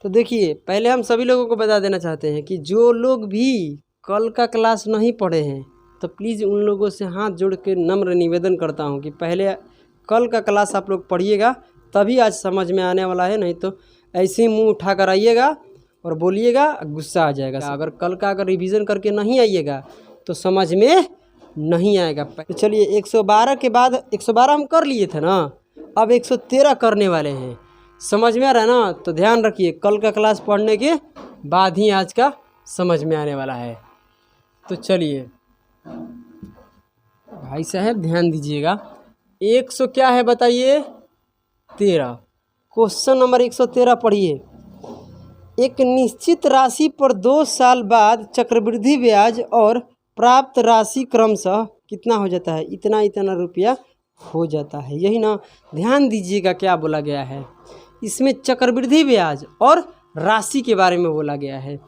तो देखिए पहले हम सभी लोगों को बता देना चाहते हैं कि जो लोग भी कल का क्लास नहीं पढ़े हैं तो प्लीज़ उन लोगों से हाथ जोड़ के नम्र निवेदन करता हूं कि पहले कल का क्लास आप लोग पढ़िएगा, तभी आज समझ में आने वाला है। नहीं तो ऐसे ही मुंह उठा कर आइएगा और बोलिएगा, गुस्सा आ जाएगा। अगर कल का रिवीजन करके नहीं आइएगा तो समझ में नहीं आएगा। तो चलिए 112 के बाद 112 हम कर लिए थे ना, अब 113 करने वाले हैं। समझ में आ रहा है ना? तो ध्यान रखिए, कल का क्लास पढ़ने के बाद ही आज का समझ में आने वाला है। तो चलिए भाई साहब ध्यान दीजिएगा। 100 क्या है बताइए? 13। क्वेश्चन नंबर 113 पढ़िए। एक निश्चित राशि पर 2 साल बाद चक्रवृद्धि ब्याज और प्राप्त राशि क्रमशः कितना हो जाता है? इतना इतना रुपया हो जाता है। यही ना, ध्यान दीजिएगा क्या बोला गया है इसमें, चक्रवृद्धि ब्याज और राशि के बारे में बोला गया है।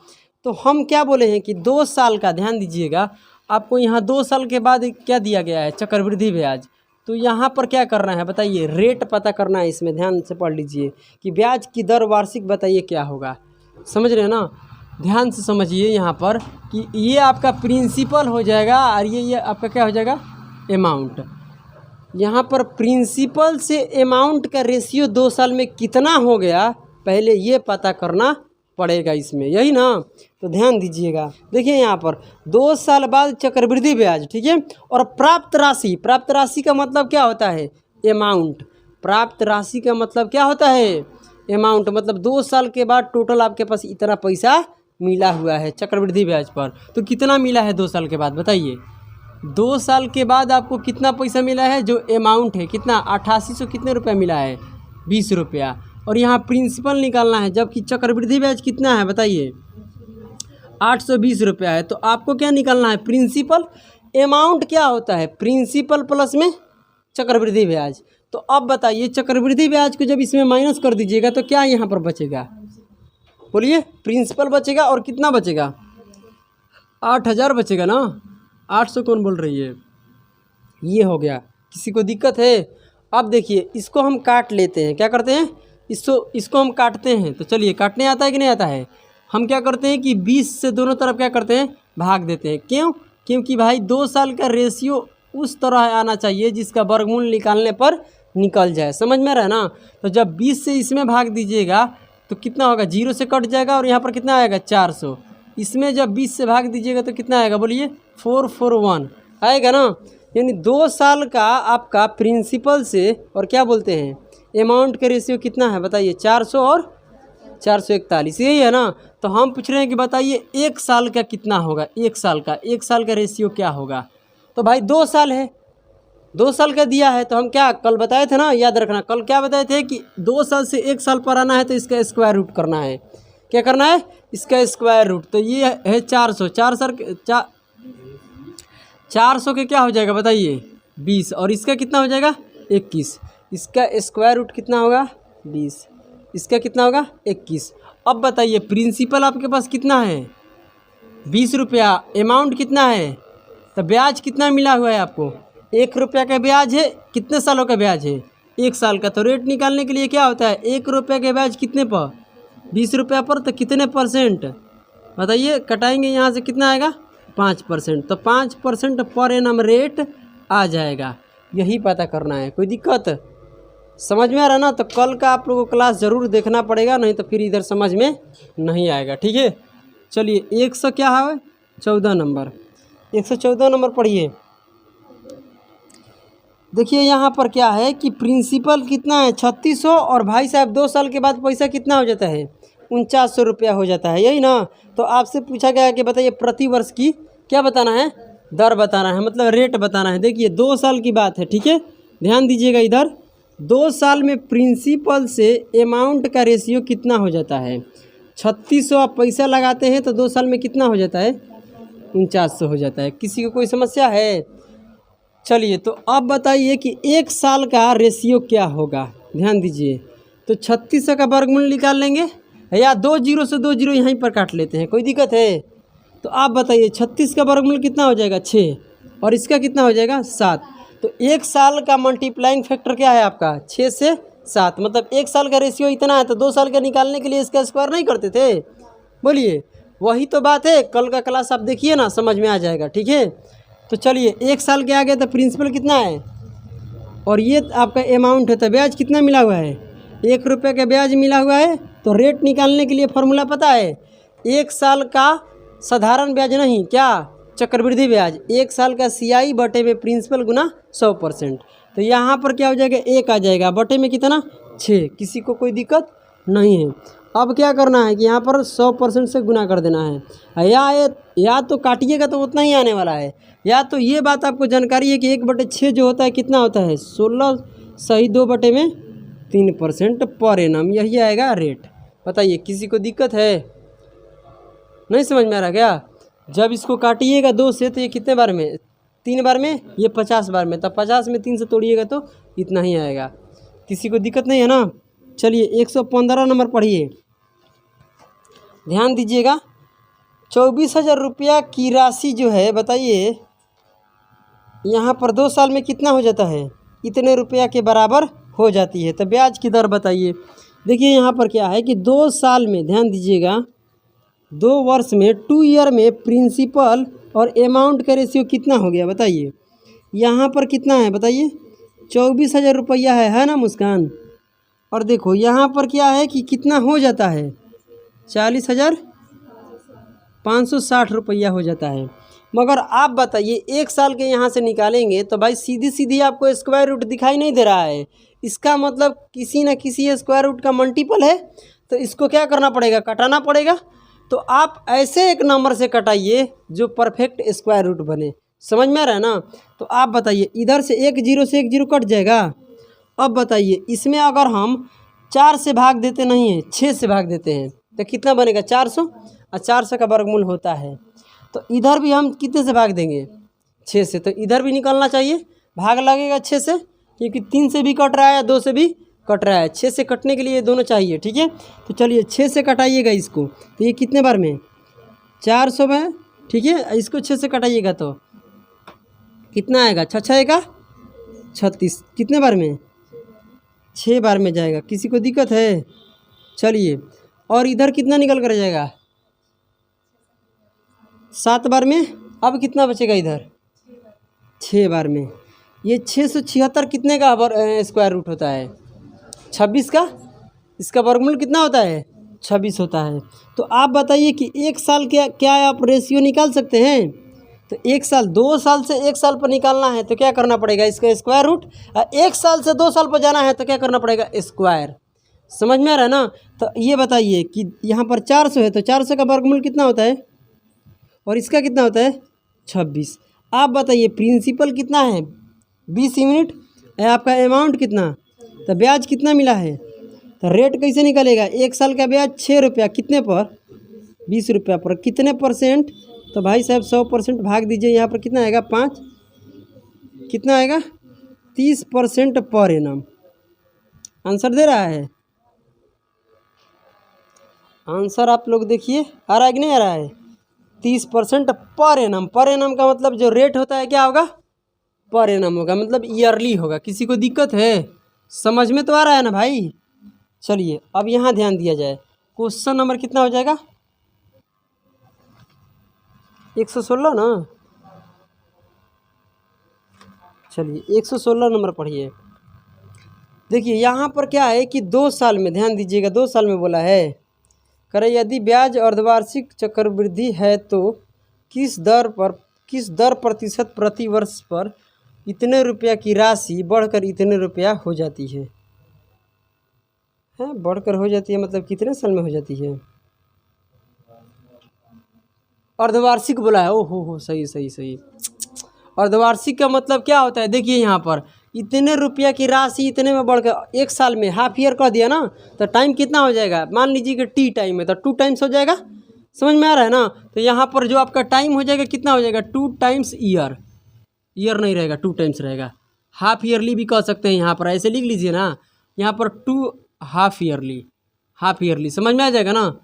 तो हम क्या बोले हैं कि 2 साल का, ध्यान दीजिएगा, आपको यहाँ 2 साल के बाद क्या दिया गया है? चक्रवृद्धि ब्याज। तो यहाँ पर क्या करना है बताइए? रेट पता करना है। इसमें ध्यान से पढ़ लीजिए कि ब्याज की दर वार्षिक बताइए क्या होगा। समझ रहे हैं ना? ध्यान से समझिए यहाँ पर कि ये आपका प्रिंसिपल हो जाएगा और ये आपका क्या हो जाएगा? अमाउंट। यहाँ पर प्रिंसिपल से अमाउंट का रेशियो 2 साल में कितना हो गया, पहले ये पता करना पड़ेगा इसमें, यही ना? तो ध्यान दीजिएगा। देखिए यहाँ पर 2 साल बाद चक्रवृद्धि ब्याज, ठीक है, और प्राप्त राशि। प्राप्त राशि का मतलब क्या होता है? अमाउंट। प्राप्त राशि का मतलब क्या होता है? अमाउंट। मतलब 2 साल के बाद टोटल आपके पास इतना पैसा मिला हुआ है चक्रवृद्धि ब्याज पर। तो कितना मिला है 2 साल के बाद बताइए? 2 साल के बाद आपको कितना पैसा मिला है? जो अमाउंट है कितना? 8800 कितने रुपया मिला है? 20 रुपया। और यहाँ प्रिंसिपल निकालना है, जबकि चक्रवृद्धि ब्याज कितना है बताइए? 820 रुपया है। तो आपको क्या निकालना है? प्रिंसिपल। अमाउंट क्या होता है? प्रिंसिपल प्लस में चक्रवृद्धि ब्याज। तो अब बताइए, चक्रवृद्धि ब्याज को जब इसमें माइनस कर दीजिएगा तो क्या यहाँ पर बचेगा? बोलिए। प्रिंसिपल बचेगा और कितना बचेगा? 8000 बचेगा ना। 800 कौन बोल रही है? ये हो गया। किसी को दिक्कत है? अब देखिए इसको हम काट लेते हैं। क्या करते हैं? इसको हम काटते हैं। तो चलिए, काटने आता है कि नहीं आता है? हम क्या करते हैं कि 20 से दोनों तरफ क्या करते हैं? भाग देते हैं। क्यों? क्योंकि भाई 2 साल का रेशियो उस तरह आना चाहिए जिसका वर्गमूल निकालने पर निकल जाए। समझ में आ रहा है ना? तो जब 20 से इसमें भाग दीजिएगा तो कितना होगा? 0 से कट जाएगा और यहाँ पर कितना आएगा? 400। इसमें जब 20 से भाग दीजिएगा तो कितना आएगा? बोलिए। 441 आएगा ना। यानी 2 साल का आपका प्रिंसिपल से और क्या बोलते हैं अमाउंट का रेशियो कितना है बताइए? 400 और 441, यही है ना? तो हम पूछ रहे हैं कि बताइए 1 साल का कितना होगा? 1 साल का रेशियो क्या होगा? तो भाई 2 साल है, 2 साल का दिया है। तो हम क्या कल बताए थे ना, याद रखना, कल क्या बताए थे कि 2 साल से 1 साल पर आना है तो इसका स्क्वायर रूट करना है। क्या करना है? इसका स्क्वायर रूट। तो ये है 400। 400 के क्या हो जाएगा बताइए? 20। और इसका कितना हो जाएगा? 21। इसका स्क्वायर रूट कितना होगा? 20। इसका कितना होगा? 21। अब बताइए प्रिंसिपल आपके पास कितना है? 20 रुपया। अमाउंट कितना है? तो ब्याज कितना मिला हुआ है आपको? 1 रुपया का ब्याज है। कितने सालों का ब्याज है? 1 साल का। तो रेट निकालने के लिए क्या होता है? 1 रुपये का ब्याज कितने पर? 20 रुपया पर। तो कितने परसेंट बताइए? कटाएंगे यहाँ से, कितना आएगा? 5%। तो 5% पर एनम रेट आ जाएगा। यही पता करना है। कोई दिक्कत समझ में आ रहा ना? तो कल का आप लोगों को क्लास ज़रूर देखना पड़ेगा, नहीं तो फिर इधर समझ में नहीं आएगा। ठीक है, चलिए 100 क्या है? 14 नंबर। 114 नंबर पढ़िए। देखिए यहाँ पर क्या है कि प्रिंसिपल कितना है? 3600। और भाई साहब 2 साल के बाद पैसा कितना हो जाता है? 4900 रुपया हो जाता है, यही ना? तो आपसे पूछा गया है कि बताइए प्रति वर्ष की क्या बताना है? दर बताना है, मतलब रेट बताना है। देखिए 2 साल की बात है, ठीक है, ध्यान दीजिएगा इधर। 2 साल में प्रिंसिपल से अमाउंट का रेशियो कितना हो जाता है? 3600 आप पैसा लगाते हैं तो 2 साल में कितना हो जाता है? 4900 हो जाता है। किसी को कोई समस्या है? चलिए तो अब बताइए कि 1 साल का रेशियो क्या होगा? ध्यान दीजिए। तो 3600 का वर्गमूल निकाल लेंगे, या 2 जीरो से 2 जीरो यहीं पर काट लेते हैं, कोई दिक्कत है? तो आप बताइए 36 का वर्गमूल कितना हो जाएगा? 6। और इसका कितना हो जाएगा? 7। तो 1 साल का मल्टीप्लाइंग फैक्टर क्या है आपका? 6 से 7, मतलब 1 साल का रेशियो इतना है तो 2 साल का निकालने के लिए इसका स्क्वायर नहीं करते थे? बोलिए, वही तो बात है। कल का क्लास आप देखिए ना, समझ में आ जाएगा। ठीक है, तो चलिए 1 साल के आगे तो प्रिंसिपल कितना है और ये आपका अमाउंट है, तो ब्याज कितना मिला हुआ है? 1 रुपये का ब्याज मिला हुआ है। तो रेट निकालने के लिए फॉर्मूला पता है, 1 साल का साधारण ब्याज नहीं, क्या चक्रवृद्धि ब्याज, 1 साल का CI बटे में प्रिंसिपल गुना 100%। तो यहाँ पर क्या हो जाएगा, 1 आ जाएगा, बटे में कितना 6। किसी को कोई दिक्कत नहीं है। अब क्या करना है कि यहाँ पर 100% से गुना कर देना है, या तो काटिएगा तो उतना ही आने वाला है, या तो ये बात आपको जानकारी है कि 1/6 जो होता है कितना होता है, 16 सही 2/3% पर एनम, यही आएगा रेट। बताइए, किसी को दिक्कत है? नहीं समझ में आ रहा क्या? जब इसको काटिएगा 2 से तो ये कितने बार में, 3 बार में, ये 50 बार में, तब 50 में 3 से तोड़िएगा तो इतना ही आएगा। किसी को दिक्कत नहीं है ना? चलिए 115 नंबर पढ़िए, ध्यान दीजिएगा। 24,000 रुपया की राशि जो है, बताइए यहाँ पर 2 साल में कितना हो जाता है, इतने रुपया के बराबर हो जाती है। तो ब्याज की दर बताइए। देखिए यहाँ पर क्या है कि 2 साल में, ध्यान दीजिएगा, 2 वर्ष में, 2 ईयर में प्रिंसिपल और अमाउंट का रेशियो कितना हो गया बताइए। यहाँ पर कितना है बताइए, 24,000 रुपया है ना मुस्कान? और देखो यहाँ पर क्या है कि कितना हो जाता है, 40,560 रुपया हो जाता है। मगर आप बताइए 1 साल के यहाँ से निकालेंगे तो भाई सीधी सीधी आपको स्क्वायर रूट दिखाई नहीं दे रहा है, इसका मतलब किसी न किसी स्क्वायर रूट का मल्टीपल है। तो इसको क्या करना पड़ेगा, कटाना पड़ेगा। तो आप ऐसे एक नंबर से कटाइए जो परफेक्ट स्क्वायर रूट बने। समझ में आ रहा है ना? तो आप बताइए, इधर से 1 0 से 1 0 कट जाएगा। अब बताइए इसमें अगर हम 4 से भाग देते नहीं हैं, 6 से भाग देते हैं तो कितना बनेगा, 400, और 400 का वर्गमूल होता है। तो इधर भी हम कितने से भाग देंगे, 6 से। तो इधर भी निकालना चाहिए, भाग लगेगा 6 से, क्योंकि 3 से भी कट रहा है, 2 से भी कट रहा है। 6 से कटने के लिए दोनों चाहिए। ठीक है, तो चलिए 6 से कटाइएगा इसको, तो ये कितने बार में, 400 में। ठीक है, इसको 6 से कटाइएगा तो कितना आएगा, 6 6 का 36, कितने बार में, 6 बार में जाएगा। किसी को दिक्कत है? चलिए, और इधर कितना निकल कर जाएगा, 7 बार में। अब कितना बचेगा इधर, 6 बार में। ये 676 कितने का स्क्वायर रूट होता है, 26 का। इसका वर्गमूल कितना होता है, 26 होता है। तो आप बताइए कि 1 साल क्या आप रेशियो निकाल सकते हैं? तो 1 साल, 2 साल से 1 साल पर निकालना है तो क्या करना पड़ेगा, इसका स्क्वायर रूट। 1 साल से 2 साल पर जाना है तो क्या करना पड़ेगा, स्क्वायर। समझ में आ रहा है ना? तो ये बताइए कि यहाँ पर 400 है तो 400 का वर्गमूल कितना होता है, और इसका कितना होता है, 26। आप बताइए प्रिंसिपल कितना है, 20 यूनिट है, आपका अमाउंट कितना, तो ब्याज कितना मिला है। तो रेट कैसे निकलेगा, 1 साल का ब्याज 6 रुपया, कितने पर, 20 रुपया पर, कितने परसेंट। तो भाई साहब 100% भाग दीजिए, यहाँ पर कितना आएगा, 5, कितना आएगा, 30% पर एनम। आंसर दे रहा है, आंसर आप लोग देखिए आ रहा है कि नहीं आ रहा है, 30% पर एनम। पर एनम का मतलब जो रेट होता है क्या होगा, पर एनम होगा, मतलब ईयरली होगा। किसी को दिक्कत है? समझ में तो आ रहा है ना भाई? चलिए अब यहाँ ध्यान दिया जाए, क्वेश्चन नंबर कितना हो जाएगा, 116 ना। चलिए 116 नंबर पढ़िए। देखिए यहाँ पर क्या है कि 2 साल में, ध्यान दीजिएगा, 2 साल में बोला है, करे यदि ब्याज अर्धवार्षिक चक्रवृद्धि है तो किस दर प्रतिशत प्रति वर्ष पर इतने रुपया की राशि बढ़कर इतने रुपया हो जाती है। बढ़कर हो जाती है मतलब कितने साल में हो जाती है, अर्धवार्षिक बोला है। ओहो सही सही सही। अर्धवार्षिक का मतलब क्या होता है, देखिए यहाँ पर इतने रुपया की राशि इतने में बढ़कर 1 साल में, हाफ ईयर कर दिया ना, तो टाइम कितना हो जाएगा, मान लीजिए कि टी टाइम है तो 2 टाइम्स हो जाएगा। समझ में आ रहा है ना? तो यहाँ पर जो आपका टाइम हो जाएगा कितना हो जाएगा, 2 टाइम्स ईयर। ईयर नहीं रहेगा, 2 टाइम्स रहेगा। हाफ ईयरली भी कह सकते हैं, यहाँ पर ऐसे लिख लीजिए ना, यहाँ पर 2 हाफ ईयरली, हाफ ईयरली। समझ में आ जाएगा ना?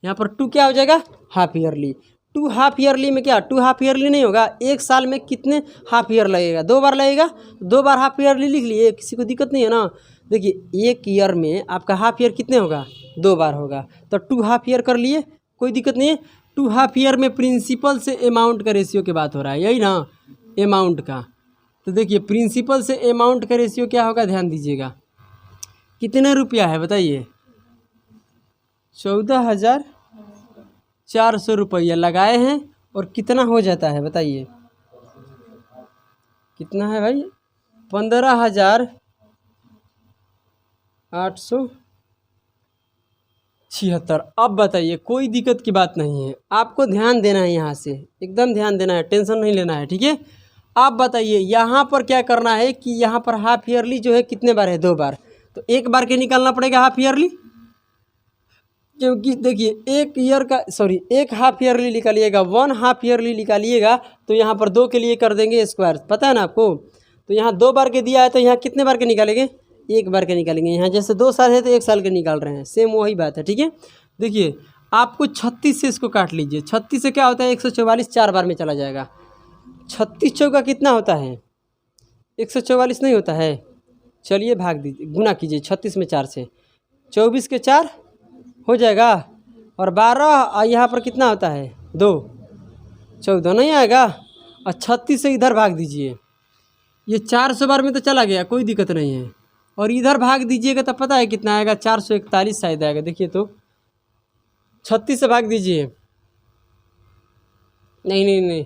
यहाँ पर 2 क्या हो जाएगा, हाफ ईयरली। 2 हाफ ईयरली में क्या, 2 हाफ ईयरली नहीं होगा, 1 साल में कितने हाफ ईयर लगेगा, 2 बार लगेगा, 2 बार हाफ ईयरली लिख लिए, किसी को दिक्कत नहीं है ना? देखिए 1 ईयर में आपका हाफ ईयर कितने होगा, 2 बार होगा, तो 2 हाफ ईयर कर लिए, कोई दिक्कत नहीं है। 2 हाफ ईयर में प्रिंसिपल से अमाउंट का रेशियो की बात हो रहा है, यही ना, अमाउंट का। तो देखिए प्रिंसिपल से अमाउंट का रेशियो क्या होगा, ध्यान दीजिएगा, कितने रुपया है बताइए, 14,400 रुपया लगाए हैं, और कितना हो जाता है बताइए, कितना है भाई, 15,876। अब बताइए, कोई दिक्कत की बात नहीं है, आपको ध्यान देना है, यहाँ से एकदम ध्यान देना है, टेंशन नहीं लेना है, ठीक है। आप बताइए यहाँ पर क्या करना है कि यहाँ पर हाफ ईयरली जो है कितने बार है, 2 बार, तो 1 बार के निकालना पड़ेगा हाफ ईयरली, क्योंकि देखिए 1 हाफ ईयरली निकालिएगा, 1 हाफ ईयरली निकालिएगा, तो यहाँ पर 2 के लिए कर देंगे स्क्वायर, पता है ना आपको। तो यहाँ 2 बार के दिया है, तो यहाँ कितने बार के निकालेंगे, 1 बार के निकालेंगे। यहाँ जैसे 2 साल है तो 1 साल के निकाल रहे हैं, सेम वही बात है, ठीक है। देखिए आपको 36 से इसको काट लीजिए, 36 से क्या होता है, 144, 4 बार में चला जाएगा। 36 चौका कितना होता है, 144 नहीं होता है, चलिए भाग दीजिए, गुना कीजिए 36 में 4 से, 24 के 4 हो जाएगा, और 12 यहाँ पर कितना होता है, 2, 14 नहीं आएगा, और 36 से इधर भाग दीजिए, ये 400 बार में तो चला गया, कोई दिक्कत नहीं है, और इधर भाग दीजिएगा तो पता है कितना आएगा, 441 शायद आएगा। देखिए तो 36 से भाग दीजिए, नहीं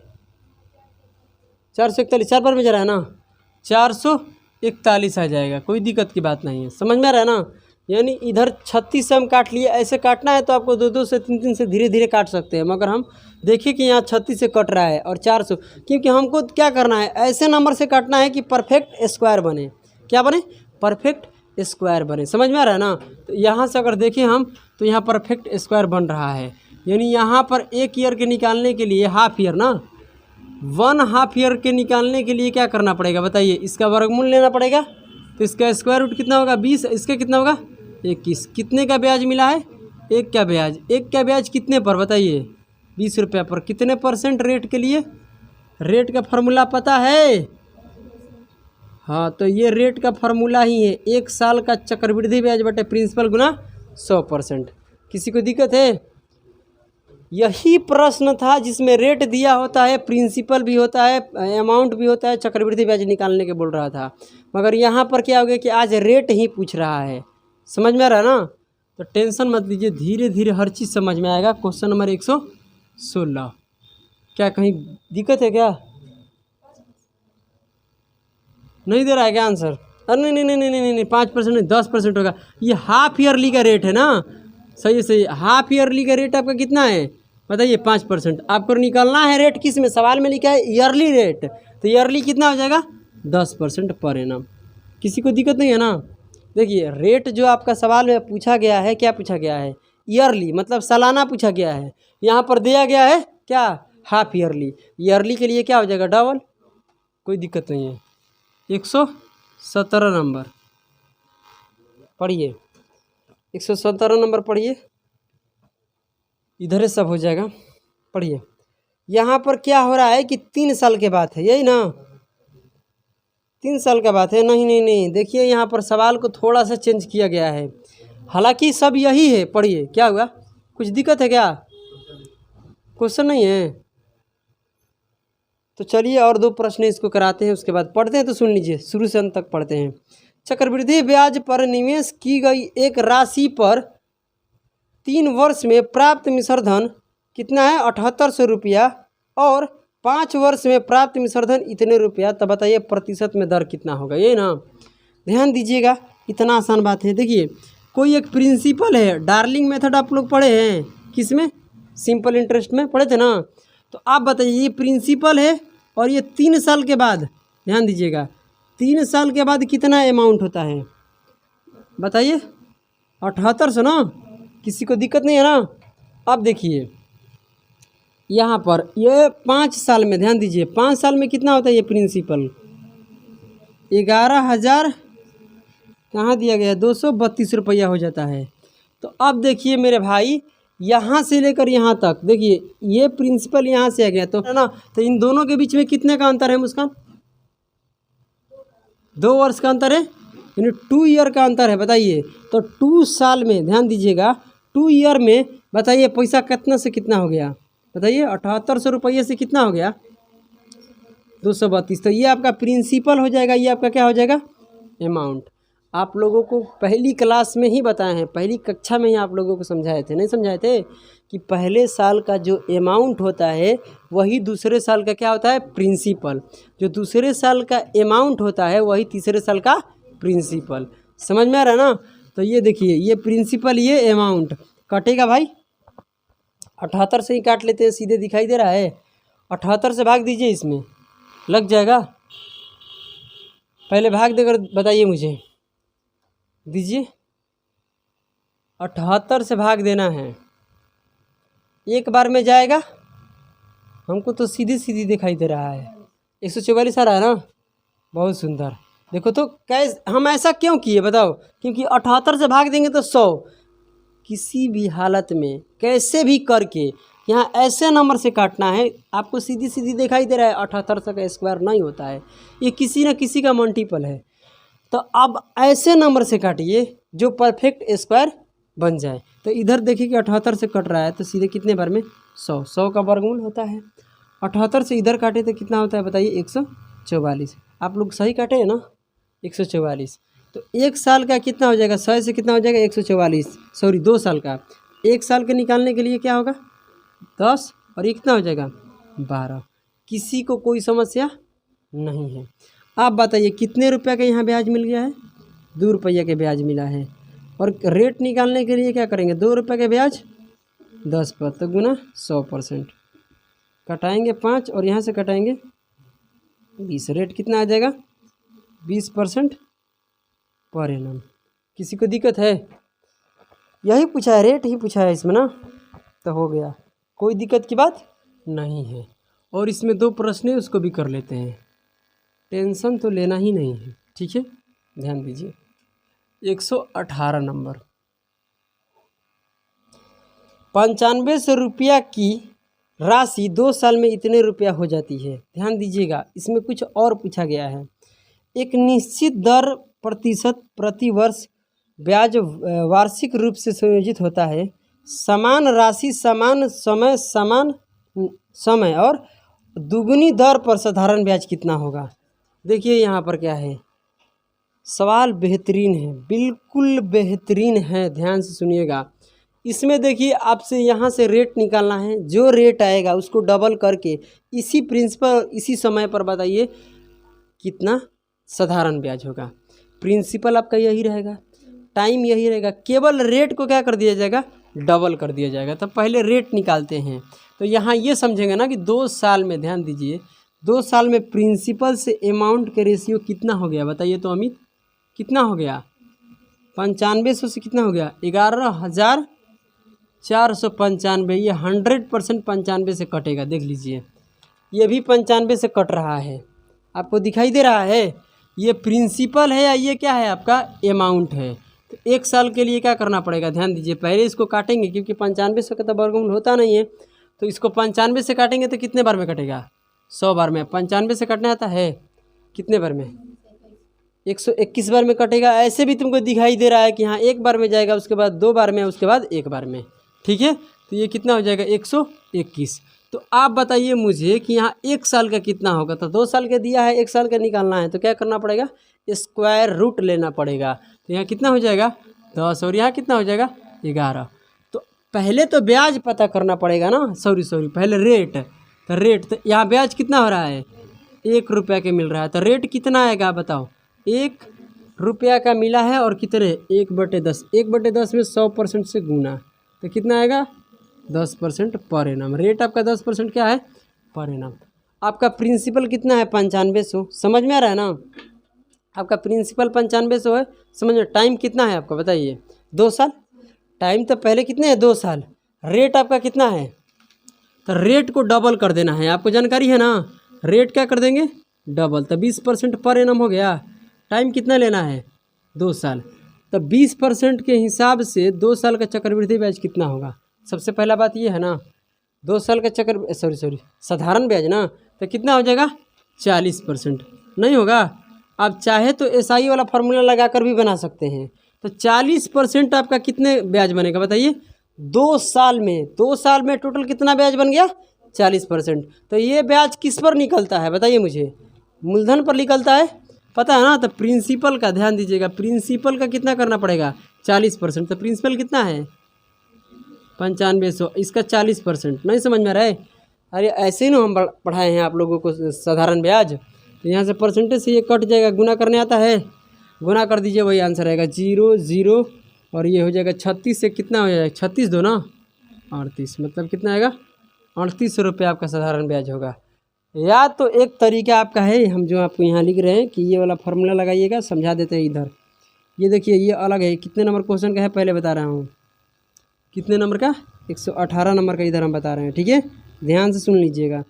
441, 4 बार में जा रहा है ना, 441 आ जाएगा, कोई दिक्कत की बात नहीं है, समझ में आ रहा है ना। यानी इधर 36 से हम काट लिए, ऐसे काटना है तो आपको 2-2 से 3-3 से धीरे धीरे काट सकते हैं, मगर हम देखिए कि यहाँ 36 से कट रहा है और 400, क्योंकि हमको क्या करना है, ऐसे नंबर से काटना है कि परफेक्ट स्क्वायर बने, क्या बने, परफेक्ट स्क्वायर बने, समझ में आ रहा है ना। तो यहाँ से अगर देखें हम, तो यहाँ परफेक्ट स्क्वायर बन रहा है, यानी यहाँ पर 1 ईयर के निकालने के लिए हाफ ईयर ना, 1 हाफ ईयर के निकालने के लिए क्या करना पड़ेगा बताइए, इसका वर्गमूल लेना पड़ेगा, तो इसका स्क्वायर रूट कितना होगा, 20, इसका कितना होगा, 21। कितने का ब्याज मिला है, 1 का ब्याज, 1 का ब्याज कितने पर बताइए, 20 रुपया पर, कितने % रेट के लिए, रेट का फार्मूला पता है, हाँ, तो ये रेट का फार्मूला ही है, 1 साल का चक्रवृद्धि ब्याज बटे प्रिंसिपल गुना 100%। किसी को दिक्कत है, यही प्रश्न था जिसमें रेट दिया होता है, प्रिंसिपल भी होता है, अमाउंट भी होता है, चक्रवृद्धि ब्याज निकालने के बोल रहा था, मगर यहाँ पर क्या हो गया कि आज रेट ही पूछ रहा है, समझ में आ रहा है ना। तो टेंशन मत लीजिए, धीरे धीरे हर चीज़ समझ में आएगा। क्वेश्चन नंबर 116, क्या कहीं दिक्कत है क्या, नहीं दे रहा है क्या आंसर, अरे नहीं 5% नहीं 10% होगा, ये हाफ ईयरली का रेट है ना, सही, हाफ ईयरली का रेट आपका कितना है बताइए, 5%। आपको निकालना है रेट किस में, सवाल में लिखा है ईयरली रेट, तो ईयरली कितना हो जाएगा, 10% पर एनम। किसी को दिक्कत नहीं है ना। देखिए रेट जो आपका सवाल में पूछा गया है, क्या पूछा गया है, ईयरली, मतलब सालाना पूछा गया है, यहाँ पर दिया गया है क्या, हाफ ईयरली, ईयरली के लिए क्या हो जाएगा, डबल, कोई दिक्कत नहीं है। 117 नंबर पढ़िए, 117 नंबर पढ़िए, इधर सब हो जाएगा, पढ़िए। यहाँ पर क्या हो रहा है कि 3 साल के बाद है, यही ना, 3 साल का बात है, नहीं, देखिए यहाँ पर सवाल को थोड़ा सा चेंज किया गया है, हालांकि सब यही है, पढ़िए। क्या हुआ, कुछ दिक्कत है क्या, क्वेश्चन नहीं है, तो चलिए और 2 प्रश्न इसको कराते हैं, उसके बाद पढ़ते हैं, तो सुन लीजिए, शुरू से अंत तक पढ़ते हैं। चक्रवृद्धि ब्याज पर निवेश की गई एक राशि पर 3 वर्ष में प्राप्त मिश्र धन कितना है, 7800 रुपया, और 5 वर्ष में प्राप्त मिश्र धन इतने रुपया, तब बताइए प्रतिशत में दर कितना होगा, ये ना, ध्यान दीजिएगा, इतना आसान बात है। देखिए कोई एक प्रिंसिपल है, डार्लिंग मेथड आप लोग पढ़े हैं, किस में, सिंपल इंटरेस्ट में पढ़े थे ना। तो आप बताइए, ये प्रिंसिपल है और ये 3 साल के बाद, ध्यान दीजिएगा, 3 साल के बाद कितना अमाउंट होता है बताइए, 7800 ना, किसी को दिक्कत नहीं है ना। अब देखिए यहाँ पर ये 5 साल में, ध्यान दीजिए 5 साल में कितना होता है, ये प्रिंसिपल 11,000 कहाँ दिया गया, 232 रुपया हो जाता है। तो अब देखिए मेरे भाई, यहाँ से लेकर यहाँ तक, देखिए ये प्रिंसिपल यहाँ से आ गया, तो है ना, तो इन दोनों के बीच में कितने का अंतर है मुस्कान, 2 वर्ष का अंतर है, यानी 2 ईयर का अंतर है। बताइए तो 2 साल में, ध्यान दीजिएगा, 2 ईयर में बताइए पैसा कितना से कितना हो गया, बताइए 7800 रुपये से कितना हो गया, 232। तो ये आपका प्रिंसिपल हो जाएगा, ये आपका क्या हो जाएगा, अमाउंट। आप लोगों को पहली क्लास में ही बताए हैं, पहली कक्षा में ही आप लोगों को समझाए थे, नहीं समझाए थे कि पहले साल का जो अमाउंट होता है वही दूसरे साल का क्या होता है, प्रिंसिपल। जो दूसरे साल का अमाउंट होता है वही तीसरे साल का प्रिंसिपल। समझ में आ रहा है ना। तो ये देखिए, ये प्रिंसिपल, ये अमाउंट कटेगा भाई, 78 से ही काट लेते हैं, सीधे दिखाई दे रहा है। 78 से भाग दीजिए, इसमें लग जाएगा। पहले भाग देकर बताइए मुझे, दीजिए। 78 से भाग देना है, एक बार में जाएगा। हमको तो सीधी सीधी दिखाई दे रहा है, 144 आ रहा है ना, बहुत सुंदर। देखो तो कैसे हम ऐसा क्यों किए बताओ, क्योंकि 78 से भाग देंगे तो 100। किसी भी हालत में कैसे भी करके यहाँ ऐसे नंबर से काटना है। आपको सीधी सीधी दिखाई दे रहा है, 78 का स्क्वायर नहीं होता है, ये किसी न किसी का मल्टीपल है। तो अब ऐसे नंबर से काटिए जो परफेक्ट स्क्वायर बन जाए। तो इधर देखिए कि 78 से कट रहा है, तो सीधे कितने बार में, 100। 100 का वर्गमूल होता है। 78 से इधर काटे तो कितना होता है बताइए, 144। आप लोग सही काटे हैं ना, 144। तो एक साल का कितना हो जाएगा, 100 से कितना हो जाएगा, 144, सॉरी 2 साल का। एक साल के निकालने के लिए क्या होगा, 10, और ये कितना हो जाएगा, 12। किसी को कोई समस्या नहीं है। आप बताइए कितने रुपये का यहाँ ब्याज मिल गया है, 2 रुपये के ब्याज मिला है। और रेट निकालने के लिए क्या करेंगे, 2 रुपये के ब्याज 10 पर, तो गुना 100%, कटाएंगे 5 और यहाँ से कटाएंगे 20। रेट कितना आ जाएगा, 20% पर एनम। किसी को दिक्कत है, यही पूछा है, रेट ही पूछा है इसमें ना, तो हो गया, कोई दिक्कत की बात नहीं है। और इसमें 2 प्रश्न है, उसको भी कर लेते हैं, टेंशन तो लेना ही नहीं है, ठीक है। ध्यान दीजिए, 118 नंबर, 9500 रुपया की राशि 2 साल में इतने रुपया हो जाती है। ध्यान दीजिएगा, इसमें कुछ और पूछा गया है। एक निश्चित दर प्रतिशत प्रति वर्ष ब्याज वार्षिक रूप से संयोजित होता है। समान राशि समान समय और दुगुनी दर पर साधारण ब्याज कितना होगा। देखिए यहाँ पर क्या है, सवाल बेहतरीन है, बिल्कुल बेहतरीन है, ध्यान से सुनिएगा। इसमें देखिए आपसे यहाँ से रेट निकालना है, जो रेट आएगा उसको डबल करके इसी प्रिंसिपल इसी समय पर बताइए कितना साधारण ब्याज होगा। प्रिंसिपल आपका यही रहेगा, टाइम यही रहेगा, केवल रेट को क्या कर दिया जाएगा, डबल कर दिया जाएगा। तो पहले रेट निकालते हैं। तो यहाँ ये समझेंगे ना कि 2 साल में, ध्यान दीजिए, 2 साल में प्रिंसिपल से अमाउंट के रेशियो कितना हो गया बताइए तो अमित, कितना हो गया, 9500 से कितना हो गया, 11495। ये 100% 95 से कटेगा, देख लीजिए, ये भी 95 से कट रहा है, आपको दिखाई दे रहा है। ये प्रिंसिपल है या ये क्या है, आपका अमाउंट है। तो 1 साल के लिए क्या करना पड़ेगा, ध्यान दीजिए, पहले इसको काटेंगे, क्योंकि 95 का तो वर्गमूल होता नहीं है, तो इसको 95 से काटेंगे तो कितने बार में कटेगा, 100 बार में। 95 से कटना आता है कितने बार में, 121 बार में कटेगा। ऐसे भी तुमको दिखाई दे रहा है कि हाँ 1 बार में जाएगा, उसके बाद 2 बार में, उसके बाद 1 बार में, ठीक है। तो ये कितना हो जाएगा, 121। तो आप बताइए मुझे कि यहाँ 1 साल का कितना होगा। तो 2 साल का दिया है, 1 साल का निकालना है, तो क्या करना पड़ेगा, स्क्वायर रूट लेना पड़ेगा। तो यहाँ कितना हो जाएगा, 10, और यहाँ कितना हो जाएगा, 11। तो पहले तो ब्याज पता करना पड़ेगा ना, सॉरी पहले रेट। तो रेट, तो यहाँ ब्याज कितना हो रहा है, 1 रुपया के मिल रहा है। तो रेट कितना आएगा बताओ, 1 रुपया का मिला है, और कितने, 1/10। 1/10 में 100% से गुना, तो कितना आएगा, 10% पर एनम। रेट आपका 10% क्या है, पर एनम। आपका प्रिंसिपल कितना है, 9500। समझ में आ रहा है ना, आपका प्रिंसिपल 9500 है, समझ में। टाइम कितना है आपका बताइए, 2 साल। टाइम तो पहले कितने हैं, 2 साल। रेट आपका कितना है, तो रेट को डबल कर देना है, आपको जानकारी है ना। रेट क्या कर देंगे, डबल, तो 20% पर एनम हो गया। टाइम कितना लेना है, 2 साल। तो 20% के हिसाब से 2 साल का चक्रवृद्धि ब्याज कितना होगा। सबसे पहला बात ये है ना, 2 साल का साधारण ब्याज ना, तो कितना हो जाएगा, 40%। नहीं होगा, आप चाहे तो एसआई वाला फार्मूला लगा कर भी बना सकते हैं। तो 40% आपका कितने ब्याज बनेगा बताइए? 2 साल में टोटल कितना ब्याज बन गया? 40%। तो ये ब्याज किस पर निकलता है बताइए मुझे? मूलधन पर निकलता है, पता है ना। तो प्रिंसिपल का ध्यान दीजिएगा, प्रिंसिपल का कितना करना पड़ेगा? 40%। तो प्रिंसिपल कितना है? 9500, इसका 40%। नहीं समझ में आ रहा है? अरे ऐसे ही ना हम पढ़ाए हैं आप लोगों को साधारण ब्याज। तो यहाँ से परसेंटेज से ये कट जाएगा, गुना करने आता है, गुना कर दीजिए, वही आंसर आएगा 0 0। और ये हो जाएगा 36 से कितना हो जाएगा? 36 दो ना 38, मतलब कितना आएगा? 3800 रुपये आपका साधारण ब्याज होगा। या तो एक तरीका आपका है, हम जो आपको यहाँ लिख रहे हैं कि ये वाला फार्मूला लगाइएगा, समझा देते हैं इधर। ये देखिए ये अलग है, कितने नंबर क्वेश्चन का है पहले बता रहा हूँ। कितने नंबर का? 118 नंबर का इधर हम बता रहे हैं, ठीक है, ध्यान से सुन लीजिएगा।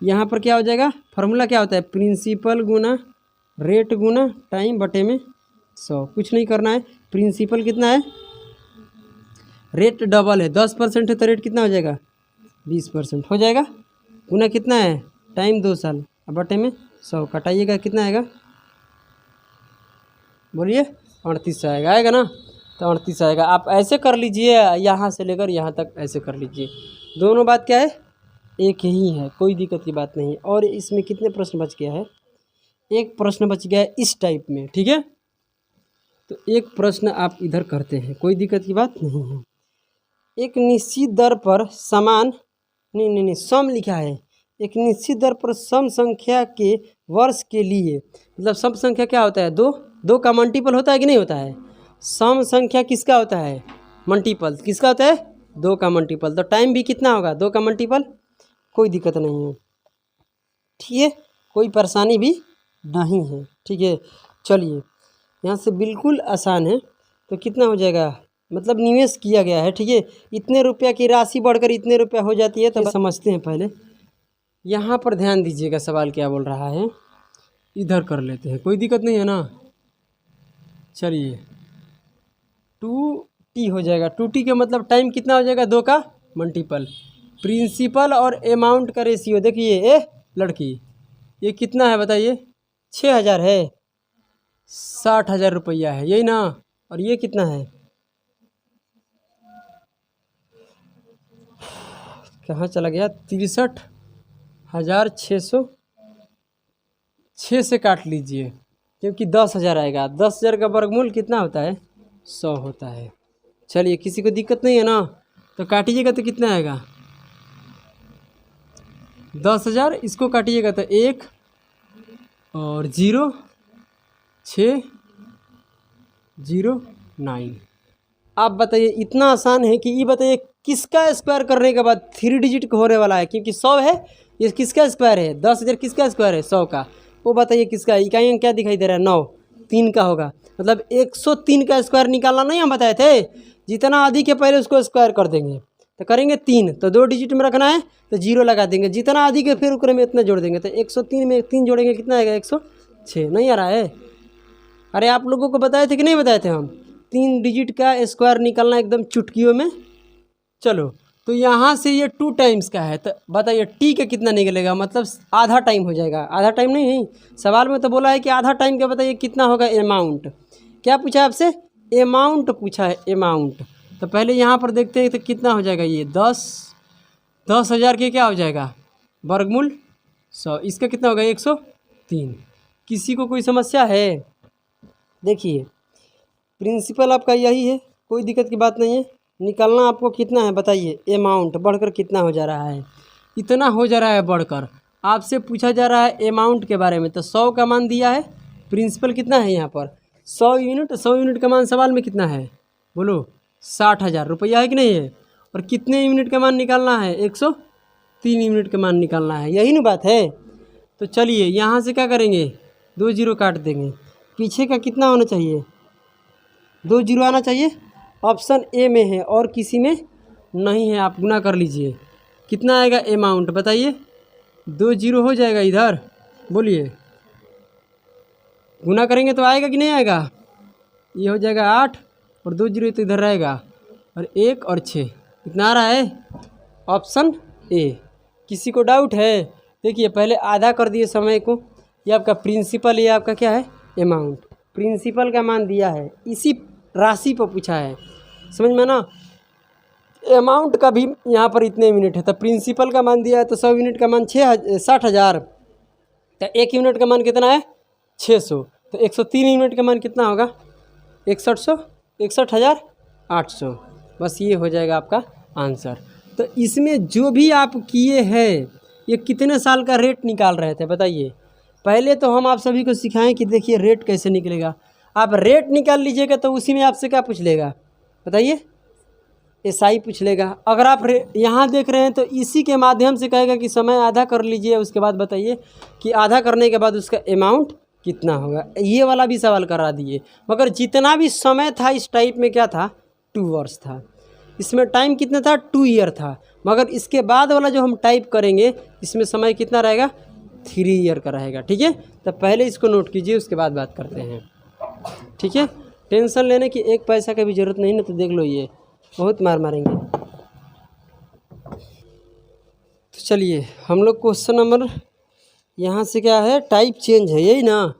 यहाँ पर क्या हो जाएगा? फार्मूला क्या होता है? प्रिंसिपल गुना रेट गुना टाइम बटे में 100। कुछ नहीं करना है। प्रिंसिपल कितना है? रेट डबल है, 10% है तो रेट कितना हो जाएगा? 20% हो जाएगा। गुना कितना है? टाइम 2 साल, अब बटे में 100 कटाइएगा, कितना आएगा? बोलिए 38 आएगा, आएगा ना? तो 38 आएगा। आप ऐसे कर लीजिए, यहाँ से लेकर यहाँ तक ऐसे कर लीजिए। दोनों बात क्या है? एक ही है, कोई दिक्कत की बात नहीं। और इसमें कितने प्रश्न बच गया है? एक प्रश्न बच गया है इस टाइप में, ठीक है। तो एक प्रश्न आप इधर करते हैं, कोई दिक्कत की बात नहीं है। एक निश्चित दर पर समान नहीं सम लिखा है। एक निश्चित दर पर सम संख्या के वर्ष के लिए, मतलब सम संख्या क्या होता है? दो का मल्टीपल होता है कि नहीं होता है? सम संख्या किसका होता है? मल्टीपल किसका होता है? 2 का मल्टीपल। तो टाइम भी कितना होगा? 2 का मल्टीपल। कोई दिक्कत नहीं है, ठीक है, कोई परेशानी भी नहीं है, ठीक है। चलिए यहाँ से बिल्कुल आसान है। तो कितना हो जाएगा? मतलब निवेश किया गया है, ठीक है, इतने रुपया की राशि बढ़कर इतने रुपया हो जाती है। तो समझते हैं पहले। यहाँ पर ध्यान दीजिएगा, सवाल क्या बोल रहा है, इधर कर लेते हैं, कोई दिक्कत नहीं है ना। चलिए 2t हो जाएगा। 2t का मतलब टाइम कितना हो जाएगा? 2 का मल्टीपल। प्रिंसिपल और अमाउंट का रेशियो देखिए, लड़की ये कितना है बताइए? 6000 है, 60,000 रुपया है, यही ना। और ये कितना है? कहाँ चला गया? 63,600। 6 से काट लीजिए, क्योंकि 10,000 आएगा। 10,000 का वर्गमूल कितना होता है? 100 होता है। चलिए किसी को दिक्कत नहीं है ना? तो काटिएगा तो कितना आएगा? 10,000, इसको काटिएगा तो 1 और 0 6 0 9। आप बताइए, इतना आसान है कि ये बताइए किसका स्क्वायर करने के बाद 3 डिजिट का होने वाला है? क्योंकि 100 है, ये किसका स्क्वायर है? 10,000 किसका स्क्वायर है? 100 का। वो बताइए किसका? इकाई अंक क्या दिखाई दे रहा है? 9, 3 का होगा, मतलब 103 का स्क्वायर निकालना नहीं हम बताए थे? जितना अधिक है पहले उसको स्क्वायर कर देंगे। तो करेंगे 3, तो 2 डिजिट में रखना है तो 0 लगा देंगे। जितना अधिक है फिर उकरे में इतना जोड़ देंगे। तो 103 में 3 जोड़ेंगे, कितना आएगा? 106। नहीं आ रहा है? अरे आप लोगों को बताए थे कि नहीं बताए थे हम? 3 डिजिट का स्क्वायर निकालना एकदम चुटकियों में। चलो तो यहाँ से ये 2 टाइम्स का है, तो बताइए टी का कितना निकलेगा? मतलब आधा टाइम हो जाएगा। आधा टाइम नहीं, सवाल में तो बोला है कि आधा टाइम का। बताइए कितना होगा? अमाउंट क्या पूछा है आपसे? अमाउंट पूछा है, अमाउंट। तो पहले यहाँ पर देखते हैं तो कितना हो जाएगा? ये 10,000 के क्या हो जाएगा? वर्गमूल 100, इसका कितना होगा? 103। किसी को कोई समस्या है? देखिए प्रिंसिपल आपका यही है, कोई दिक्कत की बात नहीं है। निकालना आपको कितना है बताइए? अमाउंट बढ़कर कितना हो जा रहा है? इतना हो जा रहा है बढ़कर। आपसे पूछा जा रहा है अमाउंट के बारे में, तो 100 का मान दिया है। प्रिंसिपल कितना है यहाँ पर? 100 यूनिट। 100 यूनिट का मान सवाल में कितना है? बोलो 60,000 रुपया है कि नहीं है? और कितने यूनिट का मान निकालना है? 103 यूनिट का मान निकालना है, यही ना बात है। तो चलिए यहाँ से क्या करेंगे? 2 0 काट देंगे। पीछे का कितना होना चाहिए? 2 0 आना चाहिए। ऑप्शन ए में है और किसी में नहीं है। आप गुना कर लीजिए, कितना आएगा अमाउंट बताइए? 2 0 हो जाएगा इधर, बोलिए गुना करेंगे तो आएगा कि नहीं आएगा? ये हो जाएगा 8 और 2 0 तो इधर रहेगा, और 1 और 6 कितना आ रहा है? Option A. किसी को डाउट है? देखिए पहले आधा कर दिए समय को। ये आपका प्रिंसिपल, ये आपका क्या है? अमाउंट, प्रिंसिपल का मान दिया है, इसी राशि पर पूछा है, समझ में ना। अमाउंट का भी यहाँ पर इतने यूनिट है, तो प्रिंसिपल का मान दिया है तो 100 यूनिट का मान 60,000, तो 1 यूनिट का मान कितना है 600, तो 103 यूनिट का मान कितना होगा 61,800। बस ये हो जाएगा आपका आंसर। तो इसमें जो भी आप किए हैं ये कितने साल का रेट निकाल रहे थे बताइए। पहले तो हम आप सभी को सिखाएं कि देखिए रेट कैसे निकलेगा। आप रेट निकाल लीजिएगा तो उसी में आपसे क्या पूछ लेगा बताइए, एसआई पूछ लेगा। अगर आप यहाँ देख रहे हैं तो इसी के माध्यम से कहेगा कि समय आधा कर लीजिए, उसके बाद बताइए कि आधा करने के बाद उसका अमाउंट कितना होगा। ये वाला भी सवाल करा दिए, मगर जितना भी समय था इस टाइप में क्या था 2 वर्ष था, इसमें टाइम कितना था 2 ईयर था, मगर इसके बाद वाला जो हम टाइप करेंगे इसमें समय कितना रहेगा 3 ईयर का रहेगा। ठीक है, तो पहले इसको नोट कीजिए, उसके बाद बात करते हैं। ठीक है, टेंशन लेने की 1 पैसा का भी ज़रूरत नहीं ना, तो देख लो ये बहुत मार मारेंगे। तो चलिए हम लोग क्वेश्चन नंबर यहाँ से क्या है टाइप चेंज है यही ना।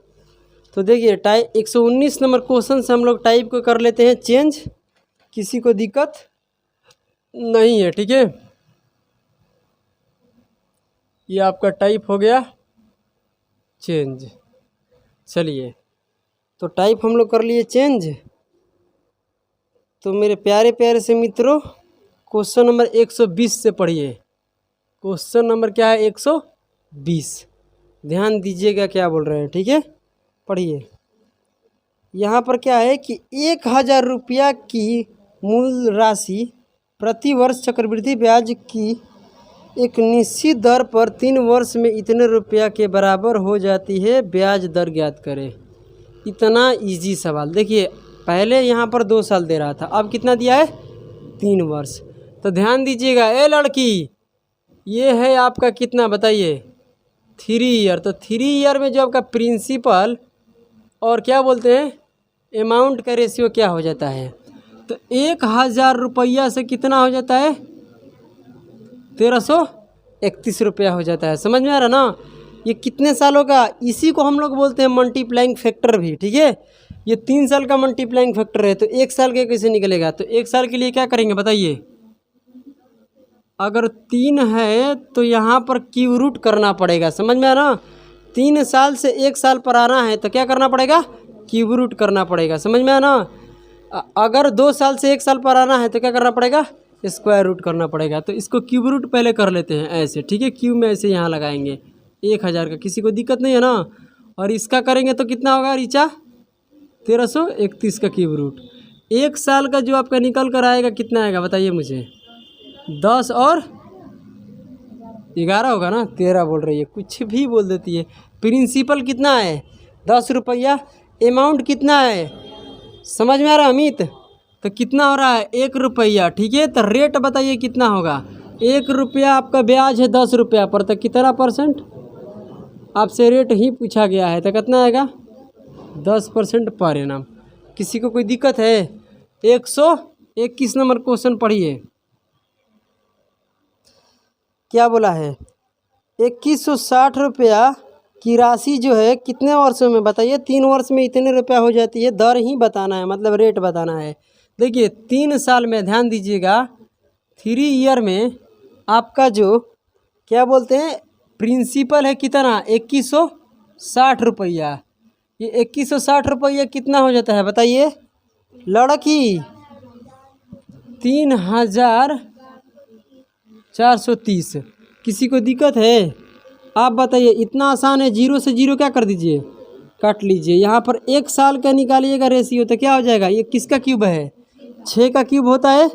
तो देखिए टाइप 119 नंबर क्वेश्चन से हम लोग टाइप को कर लेते हैं चेंज, किसी को दिक्कत नहीं है। ठीक है, ये आपका टाइप हो गया चेंज। चलिए तो टाइप हम लोग कर लिए चेंज। तो मेरे प्यारे प्यारे से मित्रों क्वेश्चन नंबर 120 से पढ़िए। क्वेश्चन नंबर क्या है 120, ध्यान दीजिएगा क्या बोल रहे हैं। ठीक है, पढ़िए। यहाँ पर क्या है कि 1,000 रुपया की मूल राशि प्रति वर्ष चक्रवृद्धि ब्याज की एक निश्चित दर पर 3 वर्ष में इतने रुपया के बराबर हो जाती है, ब्याज दर ज्ञात करें। इतना इजी सवाल। देखिए पहले यहाँ पर 2 साल दे रहा था, अब कितना दिया है 3 वर्ष। तो ध्यान दीजिएगा, ए लड़की ये है आपका कितना बताइए 3 ईयर। तो 3 ईयर में जो आपका प्रिंसिपल और क्या बोलते हैं अमाउंट का रेशियो क्या हो जाता है, तो 1,000 रुपया से कितना हो जाता है 1,331 रुपया हो जाता है। समझ में आ रहा ना, ये कितने सालों का, इसी को हम लोग बोलते हैं मल्टीप्लाइंग फैक्टर भी। ठीक है, ये 3 साल का मल्टीप्लाइंग फैक्टर है, तो 1 साल के कैसे निकलेगा। तो 1 साल के लिए क्या करेंगे बताइए, अगर 3 है तो यहाँ पर क्यूब रूट करना पड़ेगा। समझ में आ रहा, 3 साल से 1 साल पर आना है तो क्या करना पड़ेगा क्यूब रूट करना पड़ेगा। समझ में आ ना, अगर 2 साल से 1 साल पर आना है तो क्या करना पड़ेगा स्क्वायर रूट करना पड़ेगा। तो इसको क्यूब रूट पहले कर लेते हैं ऐसे। ठीक है, क्यूब में ऐसे यहाँ लगाएंगे 1,000 का, किसी को दिक्कत नहीं है ना। और इसका करेंगे तो कितना होगा रीचा 1,331 का क्यूब रूट। 1 साल का जो आपका निकल कर आएगा कितना आएगा बताइए मुझे, 10 और 11 होगा ना, 13 बोल रही है, कुछ भी बोल देती है। प्रिंसिपल कितना है 10 रुपया, अमाउंट कितना है समझ में आ रहा अमित, तो कितना हो रहा है 1 रुपया। ठीक है, तो रेट बताइए कितना होगा, 1 रुपया आपका ब्याज है 10 रुपया पर, तो कितना परसेंट आपसे रेट ही पूछा गया है, तो कितना आएगा 10% पर एनम। किसी को कोई दिक्कत है 121 नंबर क्वेश्चन पढ़िए, क्या बोला है 2160 रुपया की राशि जो है कितने वर्षों में बताइए, 3 वर्ष में इतने रुपया हो जाती है, दर ही बताना है मतलब रेट बताना है। देखिए 3 साल में ध्यान दीजिएगा, 3 ईयर में आपका जो क्या बोलते हैं प्रिंसिपल है कितना 2160 रुपया, ये 2160 रुपया कितना हो जाता है बताइए लड़की 3,430। किसी को दिक्कत है आप बताइए, इतना आसान है, 0 से 0 क्या कर दीजिए काट लीजिए। यहाँ पर 1 साल का निकालिएगा रेशियो तो क्या हो जाएगा, ये किसका क्यूब है 6 का क्यूब होता है,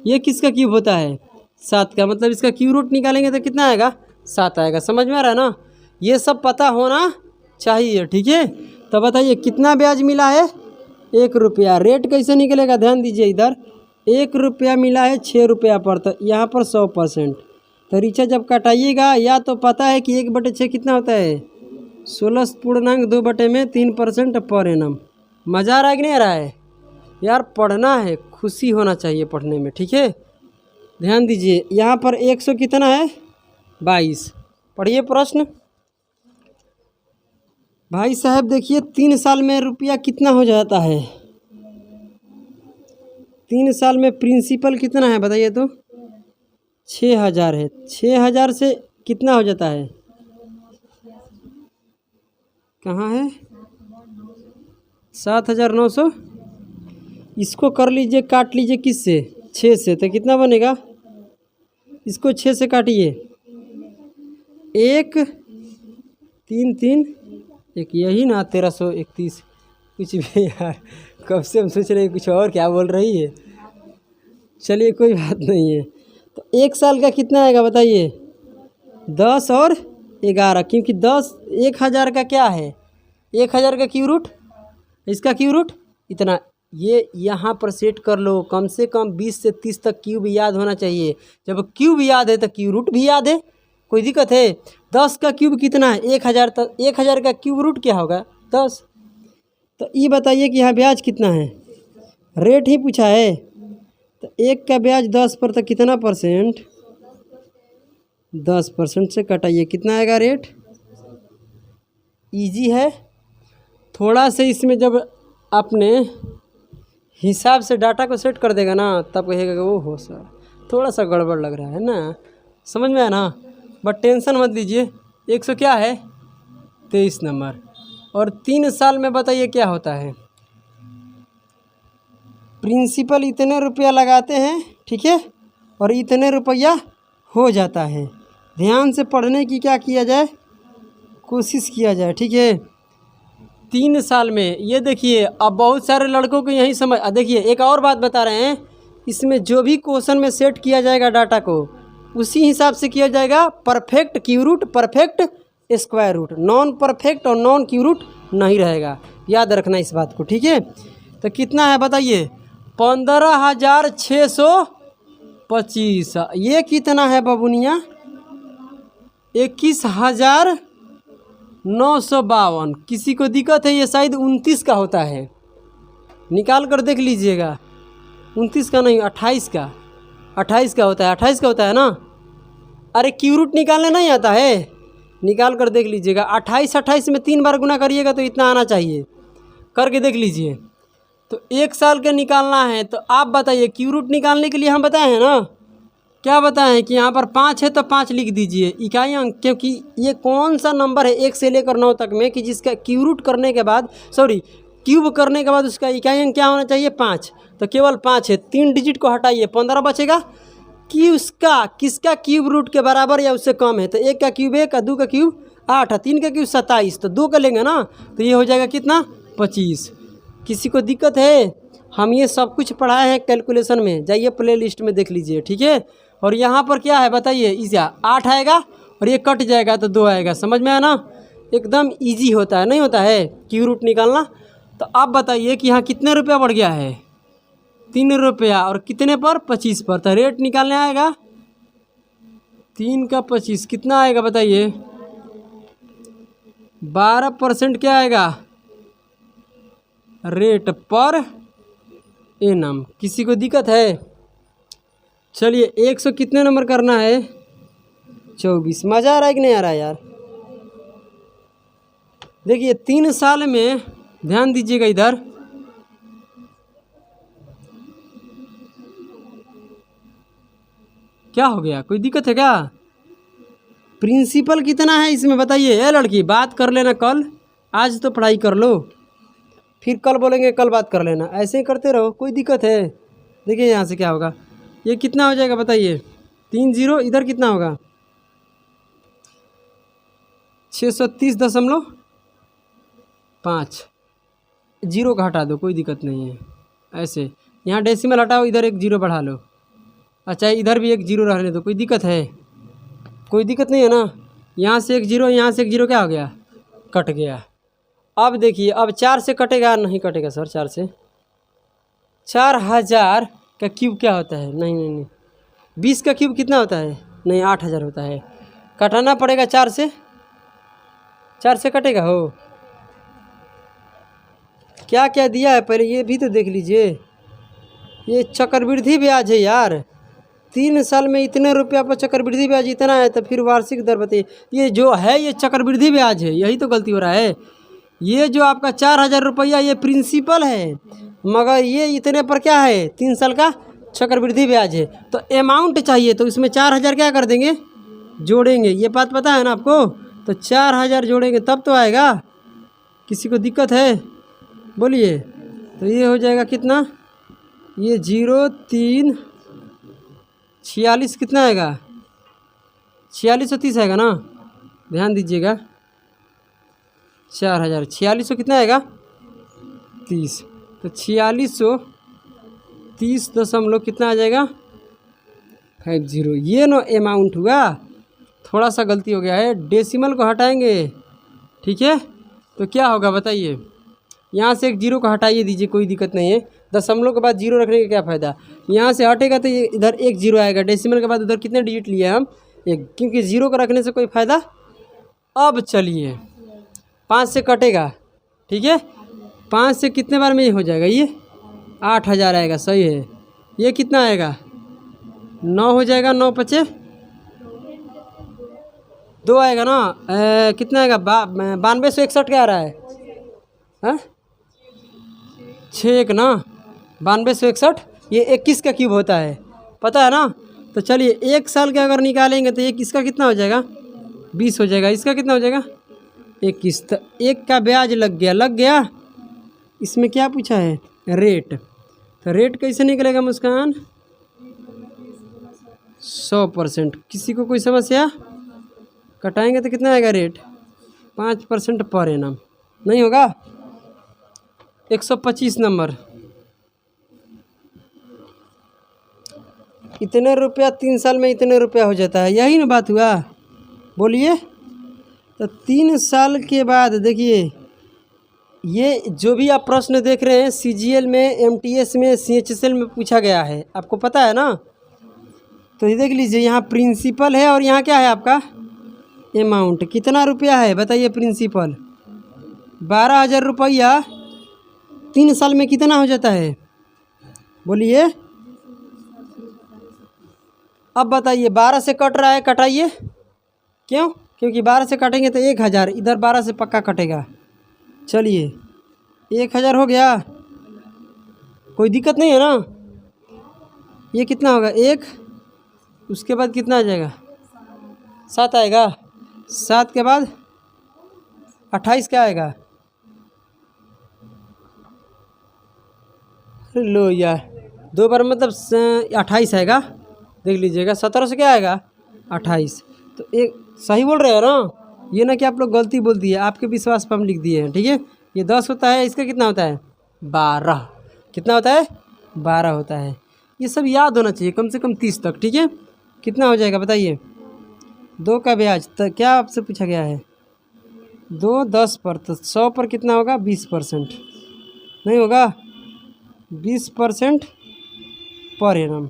ये किसका क्यूब होता है 7 का, मतलब इसका क्यूब रूट निकालेंगे तो कितना आएगा 7 आएगा। समझ में आ रहा है ना, ये सब पता होना चाहिए। ठीक है, तो बताइए कितना ब्याज मिला है 1 रुपया। रेट कैसे निकलेगा ध्यान दीजिए, इधर 1 रुपया मिला है 6 रुपया पर, तो यहाँ पर 100%। तो रीचा जब कटाइएगा या तो पता है कि 1/6 कितना होता है 16.2/3% पर एनम। मज़ा आ रहा है कि नहीं आ रहा है यार, पढ़ना है, खुशी होना चाहिए पढ़ने में। ठीक है, ध्यान दीजिए यहाँ पर 100 कितना है 22। पढ़िए प्रश्न, भाई साहब देखिए 3 साल में रुपया कितना हो जाता है? 3 साल में प्रिंसिपल कितना है बताइए तो? 6,000 है। 6,000 से कितना हो जाता है? कहाँ है? 7,900। इसको कर लीजिए, काट लीजिए किससे? 6 से। तो कितना बनेगा? इसको 6 से काटिए। 1 3 3 1, यही ना 1331। कुछ भी यार, कब से हम सोच रहे हैं कुछ और क्या बोल रही है। चलिए कोई बात नहीं है। तो 1 साल का कितना आएगा बताइए? 10 और 11, क्योंकि 1,000 का क्या है? 1,000 का क्यूब रूट, इसका क्यूब रूट इतना। ये यहाँ पर सेट कर लो, कम से कम 20 से 30 तक क्यूब याद होना चाहिए। जब क्यूब याद है तो क्यूब रूट भी याद है। कोई दिक्कत है? 10 का क्यूब कितना है? 1,000। तक 1,000 का क्यूब रूट क्या होगा? 10। तो ये बताइए कि यहाँ ब्याज कितना है? रेट ही पूछा है। तो 1 का ब्याज 10 पर, तो कितना परसेंट? 10% से कटाइए, कितना आएगा रेट? इजी है। थोड़ा से इसमें जब अपने हिसाब से डाटा को सेट कर देगा ना, तब कहेगा कि ओहो सर थोड़ा सा गड़बड़ लग रहा है ना। समझ में आया ना? बट टेंशन मत लीजिए। 100 क्या है? 23 नंबर। और 3 साल में बताइए क्या होता है? प्रिंसिपल इतने रुपया लगाते हैं, ठीक है, और इतने रुपया हो जाता है। ध्यान से पढ़ने की क्या किया जाए, कोशिश किया जाए, ठीक है। 3 साल में ये देखिए, अब बहुत सारे लड़कों को यही समझ। देखिए एक और बात बता रहे हैं, इसमें जो भी क्वेश्चन में सेट किया जाएगा डाटा को, उसी हिसाब से किया जाएगा। Perfect cube root, perfect square root, non perfect और नॉन क्यू रूट नहीं रहेगा। याद रखना इस बात को, ठीक है। तो कितना है बताइए? 15,625। ये कितना है बबुनिया? 21,952। किसी को दिक्कत है? ये शायद 29 का होता है, निकाल कर देख लीजिएगा। 29 का नहीं, 28 का। 28 का होता है, 28 का होता है ना। अरे क्यू रूट निकालने नहीं आता है? निकाल कर देख लीजिएगा। 28 में 3 बार गुना करिएगा तो इतना आना चाहिए, करके देख लीजिए। तो 1 साल के निकालना है। तो आप बताइए, क्यू रूट निकालने के लिए हम बताए हैं ना, क्या बताएं हैं कि यहाँ पर 5 है तो 5 लिख दीजिए इकाई अंक, क्योंकि ये कौन सा नंबर है 1 से लेकर 9 तक में कि जिसका क्यू रूट करने के बाद, क्यूब करने के बाद उसका इकाई अंक क्या होना चाहिए? 5। तो केवल 5 है। 3 डिजिट को हटाइए, 15 बचेगा कि उसका किसका क्यूब रूट के बराबर या उससे कम है। तो 1 का क्यूब 1, 2 का क्यूब 8, 3 का क्यूब 27। तो 2 का लेंगे ना, तो ये हो जाएगा कितना? 25। किसी को दिक्कत है? हम ये सब कुछ पढ़ाए हैं कैलकुलेशन में, जाइए प्ले लिस्ट में देख लीजिए, ठीक है। और यहाँ पर क्या है बताइए? इजा 8 आएगा और ये कट जाएगा तो 2 आएगा। समझ में आया ना? एकदम इजी होता है, नहीं होता है क्यू रूट निकालना। तो आप बताइए कि यहाँ कितने रुपया बढ़ गया है? 3 रुपया। और कितने पर? 25 पर। तो रेट निकालने आएगा 3 का 25 कितना आएगा बताइए? 12% क्या आएगा? Rate per annum. किसी को दिक्कत है? चलिए 100 कितने नंबर करना है? 24। मज़ा आ रहा है कि नहीं आ रहा है यार? देखिए 3 साल में ध्यान दीजिएगा इधर, क्या हो गया? कोई दिक्कत है क्या? प्रिंसिपल कितना है इसमें बताइए? ए लड़की, बात कर लेना कल, आज तो पढ़ाई कर लो, फिर कल बोलेंगे कल बात कर लेना। ऐसे ही करते रहो, कोई दिक्कत है? देखिए यहाँ से क्या होगा, ये कितना हो जाएगा बताइए? 3 0। इधर कितना होगा? 630.5। जीरो का हटा दो, कोई दिक्कत नहीं है। ऐसे यहाँ डेसिमल हटाओ, इधर एक जीरो बढ़ा लो। अच्छा इधर भी एक जीरो रहने दो, कोई दिक्कत है? कोई दिक्कत नहीं है ना? यहाँ से एक जीरो, यहाँ से एक जीरो, क्या हो गया? कट गया। अब देखिए, अब 4 से कटेगा? नहीं कटेगा सर 4 से। 4,000 का क्यूब क्या होता है? नहीं नहीं नहीं। 20 का क्यूब कितना होता है? नहीं 8,000 होता है। कटाना पड़ेगा 4 से, 4 से कटेगा हो। क्या क्या दिया है पहले ये भी तो देख लीजिए। ये चक्रवृद्धि ब्याज है यार। 3 साल में इतने रुपया पर चक्रवृद्धि ब्याज इतना है, तो फिर वार्षिक दर बताइए। ये जो है ये चक्रवृद्धि ब्याज है, यही तो गलती हो रहा है। ये जो आपका 4,000 रुपया ये प्रिंसिपल है, मगर ये इतने पर क्या है 3 साल का चक्रवृद्धि ब्याज है। तो अमाउंट चाहिए तो इसमें 4,000 क्या कर देंगे, जोड़ेंगे। ये बात पता है ना आपको? तो 4,000 जोड़ेंगे तब तो आएगा। किसी को दिक्कत है बोलिए? तो ये हो जाएगा कितना, ये 0 3 46 कितना आएगा, 4630 आएगा ना, ध्यान दीजिएगा। 4,000 4600 कितना आएगा 30, तो 4630 कितना आ जाएगा 50। ये नो अमाउंट हुआ, थोड़ा सा गलती हो गया है, डेसिमल को हटाएंगे, ठीक है। तो क्या होगा बताइए, यहाँ से एक जीरो को हटाइए दीजिए, कोई दिक्कत नहीं है। दशमलव के बाद जीरो रखने का क्या फ़ायदा, यहाँ से हटेगा तो ये इधर एक जीरो आएगा, डेसिमल के बाद उधर कितने डिजिट लिए हम एक, क्योंकि जीरो को रखने से कोई फ़ायदा। अब चलिए 5 से कटेगा, ठीक है। 5 से कितने बार में ये हो जाएगा, ये 8,000 आएगा, सही है। ये कितना आएगा 9 हो जाएगा, 9 5 2 आएगा ना, कितना आएगा 9261 क्या आ रहा है, हाँ 6 1 ना, 9261 ये 21 का क्यूब होता है, पता है ना। तो चलिए 1 साल का अगर निकालेंगे तो ये किसका कितना हो जाएगा 20 हो जाएगा, इसका कितना हो जाएगा 21। तो 1 का ब्याज लग गया। इसमें क्या पूछा है रेट, तो रेट कैसे निकलेगा मुस्कान 100%। किसी को कोई समस्या, कटाएंगे तो कितना आएगा रेट 5% पर एनम, नहीं होगा 125 नंबर। इतने रुपया 3 साल में इतने रुपया हो जाता है, यही ना बात हुआ, बोलिए। तो 3 साल के बाद देखिए, ये जो भी आप प्रश्न देख रहे हैं CGL में, MTS में, CHSL में पूछा गया है, आपको पता है ना। तो ये देख लीजिए, यहाँ प्रिंसिपल है और यहाँ क्या है आपका अमाउंट। कितना रुपया है बताइए प्रिंसिपल, 12,000 रुपया 3 साल में कितना हो जाता है बोलिए। अब बताइए 12 से कट रहा है, कटाइए, क्यों, क्योंकि 12 से काटेंगे तो 1,000, इधर 12 से पक्का कटेगा। चलिए 1,000 हो गया, कोई दिक्कत नहीं है ना। ये कितना होगा 1, उसके बाद कितना आ जाएगा 7 आएगा, 7 के बाद 28 क्या आएगा, लो यार 2 बार मतलब 28 आएगा, देख लीजिएगा। 17 से क्या आएगा 28। तो एक सही बोल रहे हो ना, ये ना कि आप लोग गलती बोल दिए, आपके विश्वास पर हम लिख दिए हैं, ठीक है। ये 10 होता है, इसका कितना होता है 12, कितना होता है 12 होता है। ये सब याद होना चाहिए कम से कम 30 तक, ठीक है। कितना हो जाएगा बताइए 2 का ब्याज, तो क्या आपसे पूछा गया है 2 10 पर, तो 100 पर कितना होगा 20%, नहीं होगा 20% पर एनम।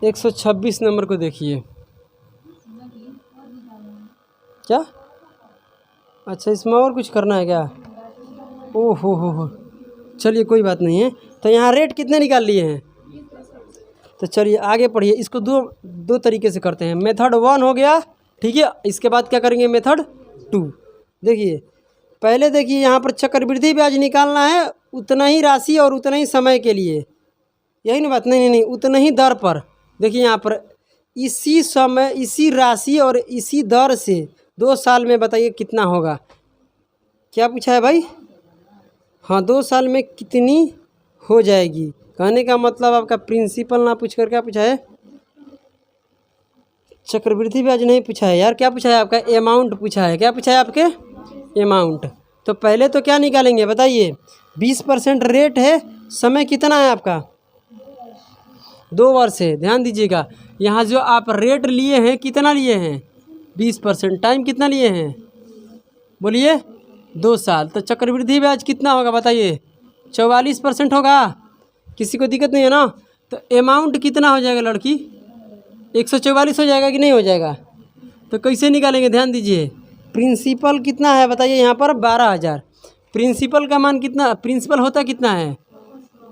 126 नंबर को देखिए, क्या अच्छा इसमें और कुछ करना है क्या, ओहो हो, चलिए कोई बात नहीं है। तो यहाँ रेट कितने निकाल लिए हैं, तो चलिए आगे पढ़िए। इसको दो तरीके से करते हैं। मेथड 1 हो गया, ठीक है। इसके बाद क्या करेंगे मेथड 2। देखिए पहले देखिए यहाँ पर चक्रवृद्धि ब्याज निकालना है, उतना ही राशि और उतना ही समय के लिए, यही ना बात, नहीं उतना ही दर पर। देखिए यहाँ पर इसी समय, इसी राशि और इसी दर से 2 साल में बताइए कितना होगा। क्या पूछा है भाई, हाँ 2 साल में कितनी हो जाएगी, कहने का मतलब आपका प्रिंसिपल ना पूछ कर क्या पूछा है, चक्रवृद्धि ब्याज नहीं पूछा है यार, क्या पूछा है आपका अमाउंट पूछा है। क्या पूछा है आपके अमाउंट। तो पहले तो क्या निकालेंगे बताइए, 20% रेट है, समय कितना है आपका 2 वर्ष है। ध्यान दीजिएगा, यहाँ जो आप रेट लिए हैं कितना लिए हैं 20%, टाइम कितना लिए हैं बोलिए 2 साल। तो चक्रवृद्धि ब्याज कितना होगा बताइए 44% होगा, किसी को दिक्कत नहीं है ना। तो अमाउंट कितना हो जाएगा लड़की 144 हो जाएगा कि नहीं हो जाएगा। तो कैसे निकालेंगे ध्यान दीजिए, प्रिंसिपल कितना है बताइए यहाँ पर 12,000, प्रिंसिपल का मान कितना, प्रिंसिपल होता कितना है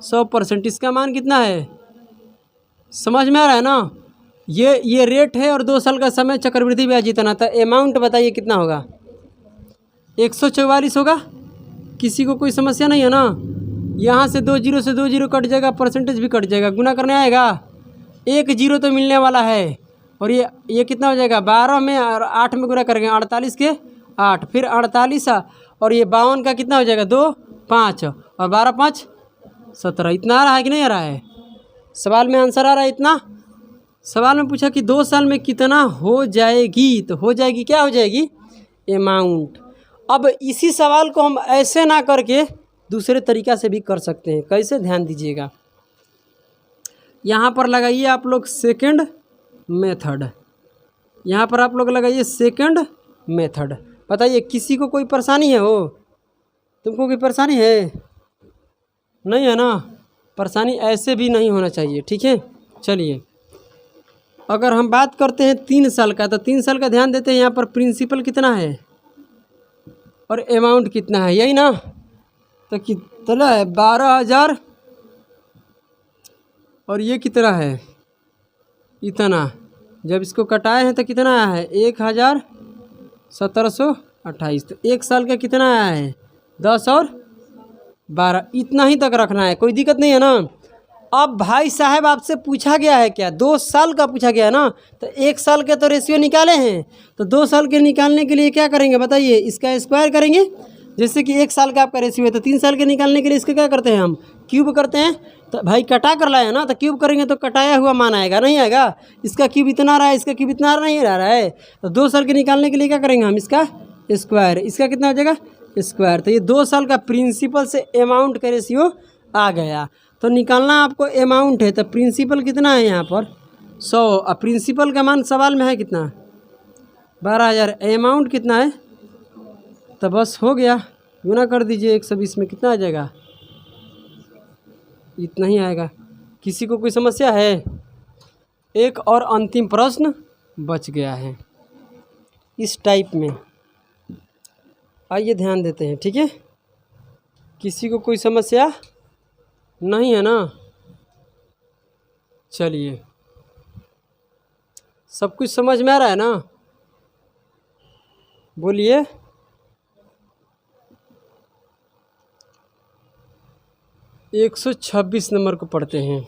100%, इसका मान कितना है समझ में आ रहा है ना। ये रेट है और 2 साल का समय, चक्रवृद्धि ब्याज इतना था। अमाउंट बताइए कितना होगा 144 होगा। किसी को कोई समस्या नहीं है ना? यहाँ से 2 जीरो से 2 जीरो कट जाएगा, परसेंटेज भी कट जाएगा, गुना करने आएगा। 1 जीरो तो मिलने वाला है। और ये कितना हो जाएगा? 12 में और 8 में गुना करेंगे, 48 के 8, फिर 48 और ये 52 का कितना हो जाएगा? 2 5 और 12 5 17। इतना आ रहा है कि नहीं आ रहा है? सवाल में आंसर आ रहा है इतना। सवाल में पूछा कि 2 साल में कितना हो जाएगी, तो हो जाएगी, क्या हो जाएगी? अमाउंट। अब इसी सवाल को हम ऐसे ना करके दूसरे तरीका से भी कर सकते हैं। कैसे? ध्यान दीजिएगा। यहाँ पर लगाइए आप लोग सेकंड मेथड, यहाँ पर आप लोग लगाइए सेकंड मेथड। बताइए किसी को कोई परेशानी है? हो तुमको कोई परेशानी है? नहीं है ना? परेशानी ऐसे भी नहीं होना चाहिए, ठीक है। चलिए, अगर हम बात करते हैं 3 साल का, तो 3 साल का ध्यान देते हैं। यहाँ पर प्रिंसिपल कितना है और अमाउंट कितना है, यही ना? तो कितना है? 12,000 और ये कितना है? इतना। जब इसको कटाए हैं तो कितना आया है? 1,1728। तो 1 साल का कितना आया है? 10 और 12। इतना ही तक रखना है, कोई दिक्कत नहीं है ना? अब भाई साहब आपसे पूछा गया है क्या? 2 साल का पूछा गया है ना? तो 1 साल के तो रेशियो निकाले हैं, तो 2 साल के निकालने के लिए क्या करेंगे बताइए? इसका स्क्वायर करेंगे। जैसे कि 1 साल का आपका रेशियो है, तो 3 साल के निकालने के लिए इसका क्या करते हैं? हम क्यूब करते हैं। तो भाई कटा कर लाए ना, तो क्यूब करेंगे तो कटाया हुआ मान आएगा, नहीं आएगा? इसका क्यूब इतना रहा है, इसका क्यूब इतना नहीं रहा है। तो 2 साल के निकालने के लिए क्या करेंगे हम? इसका स्क्वायर। इसका कितना हो जाएगा? स्क्वायर। तो ये 2 साल का प्रिंसिपल से अमाउंट का रेशियो आ गया। तो निकालना आपको अमाउंट है, तो प्रिंसिपल कितना है यहाँ पर? 100। और प्रिंसिपल का मान सवाल में है कितना? 12,000। अमाउंट कितना है? तो बस हो गया, गुना कर दीजिए 120 में, कितना आ जाएगा? इतना ही आएगा। किसी को कोई समस्या है? एक और अंतिम प्रश्न बच गया है इस टाइप में, आइए ध्यान देते हैं, ठीक है। किसी को कोई समस्या नहीं है ना? चलिए, सब कुछ समझ में आ रहा है ना? बोलिए। एक 126 नंबर को पढ़ते हैं।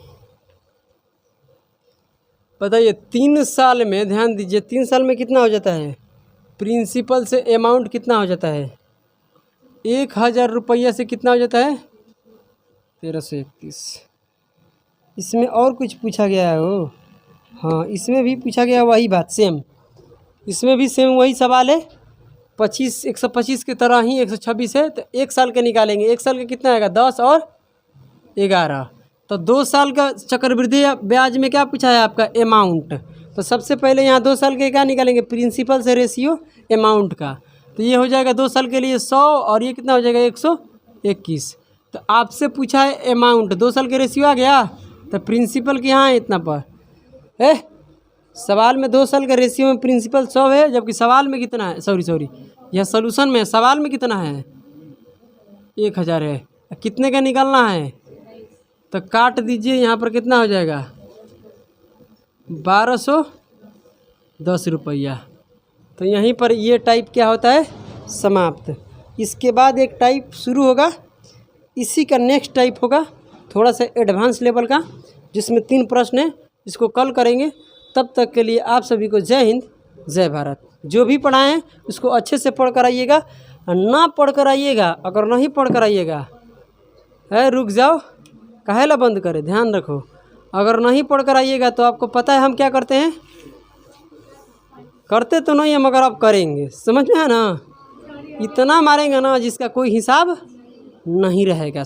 बताइए 3 साल में, ध्यान दीजिए, 3 साल में कितना हो जाता है? प्रिंसिपल से अमाउंट कितना हो जाता है? 1,000 रुपया से कितना हो जाता है? 1331। इसमें और कुछ पूछा गया है हो? हाँ, इसमें भी पूछा गया वही बात, सेम। इसमें भी सेम वही सवाल है। 125 की तरह ही 126 है। तो 1 साल के निकालेंगे। 1 साल का कितना आएगा? 10 और 11। तो 2 साल का चक्रवृद्धि ब्याज में क्या पूछा है आपका? अमाउंट। तो सबसे पहले यहाँ 2 साल के क्या निकालेंगे? प्रिंसिपल से रेशियो अमाउंट का। तो ये हो जाएगा 2 साल के लिए 100 और ये कितना हो जाएगा? 121। तो आपसे पूछा है अमाउंट, 2 साल के रेशियो आ गया, तो प्रिंसिपल के यहाँ है इतना पर है। सवाल में 2 साल का रेशियो में प्रिंसिपल 100 है, जबकि सवाल में कितना है? सॉरी, यह सोल्यूशन में, सवाल में कितना है? 1,000 है। कितने का निकालना है? तो काट दीजिए, यहाँ पर कितना हो जाएगा? 1210 रुपया। तो यहीं पर ये टाइप क्या होता है? समाप्त। इसके बाद एक टाइप शुरू होगा, इसी का नेक्स्ट टाइप होगा थोड़ा सा एडवांस लेवल का, जिसमें 3 प्रश्न है। इसको कल करेंगे। तब तक के लिए आप सभी को जय हिंद, जय भारत। जो भी पढ़ाएं उसको अच्छे से पढ़ कर आइएगा, ना पढ़ कर आइएगा। अगर नहीं पढ़ कर आइएगा है, रुक जाओ, काहेला बंद करे, ध्यान रखो। अगर नहीं पढ़ कर आइएगा तो आपको पता है हम क्या करते हैं? करते तो नहीं है, मगर आप करेंगे, समझ में है ना? इतना मारेंगे ना जिसका कोई हिसाब नहीं रहेगा।